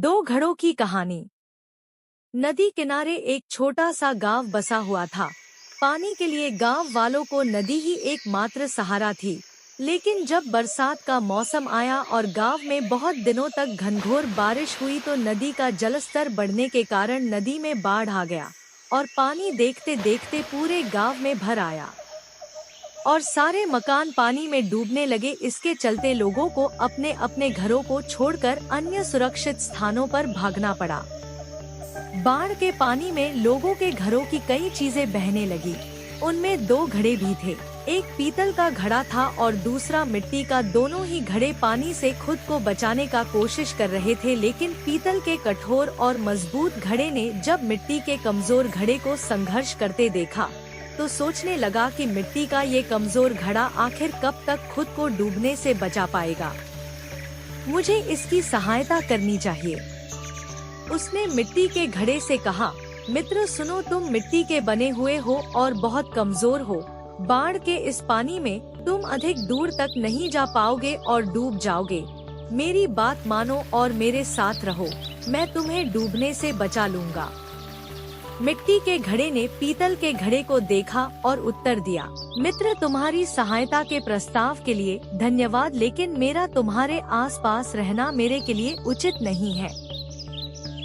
दो घड़ों की कहानी। नदी किनारे एक छोटा सा गांव बसा हुआ था। पानी के लिए गांव वालों को नदी ही एकमात्र सहारा थी। लेकिन जब बरसात का मौसम आया और गांव में बहुत दिनों तक घनघोर बारिश हुई तो नदी का जलस्तर बढ़ने के कारण नदी में बाढ़ आ गया और पानी देखते देखते पूरे गांव में भर आया और सारे मकान पानी में डूबने लगे। इसके चलते लोगों को अपने अपने घरों को छोड़कर अन्य सुरक्षित स्थानों पर भागना पड़ा। बाढ़ के पानी में लोगों के घरों की कई चीजें बहने लगी। उनमें दो घड़े भी थे। एक पीतल का घड़ा था और दूसरा मिट्टी का। दोनों ही घड़े पानी से खुद को बचाने का कोशिश कर रहे थे, लेकिन पीतल के कठोर और मजबूत घड़े ने जब मिट्टी के कमजोर घड़े को संघर्ष करते देखा तो सोचने लगा कि मिट्टी का ये कमजोर घड़ा आखिर कब तक खुद को डूबने से बचा पाएगा। मुझे इसकी सहायता करनी चाहिए। उसने मिट्टी के घड़े से कहा, मित्र सुनो, तुम मिट्टी के बने हुए हो और बहुत कमजोर हो। बाढ़ के इस पानी में तुम अधिक दूर तक नहीं जा पाओगे और डूब जाओगे। मेरी बात मानो और मेरे साथ रहो, मैं तुम्हें डूबने से बचा लूंगा। मिट्टी के घड़े ने पीतल के घड़े को देखा और उत्तर दिया, मित्र तुम्हारी सहायता के प्रस्ताव के लिए धन्यवाद, लेकिन मेरा तुम्हारे आसपास रहना मेरे के लिए उचित नहीं है।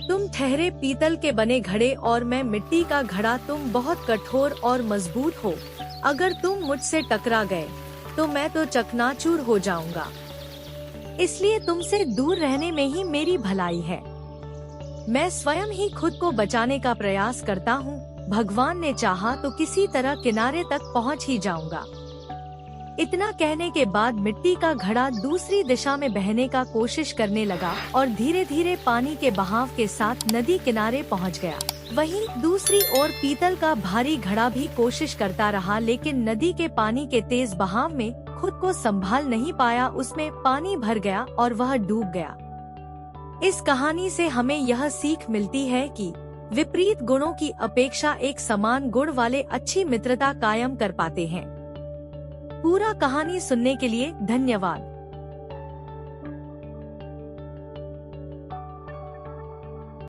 तुम ठहरे पीतल के बने घड़े और मैं मिट्टी का घड़ा। तुम बहुत कठोर और मजबूत हो। अगर तुम मुझसे टकरा गए तो मैं तो चकनाचूर हो जाऊंगा। इसलिए तुमसे दूर रहने में ही मेरी भलाई है। मैं स्वयं ही खुद को बचाने का प्रयास करता हूँ। भगवान ने चाहा तो किसी तरह किनारे तक पहुँच ही जाऊंगा। इतना कहने के बाद मिट्टी का घड़ा दूसरी दिशा में बहने का कोशिश करने लगा और धीरे धीरे पानी के बहाव के साथ नदी किनारे पहुँच गया। वहीं दूसरी ओर पीतल का भारी घड़ा भी कोशिश करता रहा, लेकिन नदी के पानी के तेज बहाव में खुद को संभाल नहीं पाया। उसमें पानी भर गया और वह डूब गया। इस कहानी से हमें यह सीख मिलती है कि विपरीत गुणों की अपेक्षा एक समान गुण वाले अच्छी मित्रता कायम कर पाते हैं। पूरा कहानी सुनने के लिए धन्यवाद।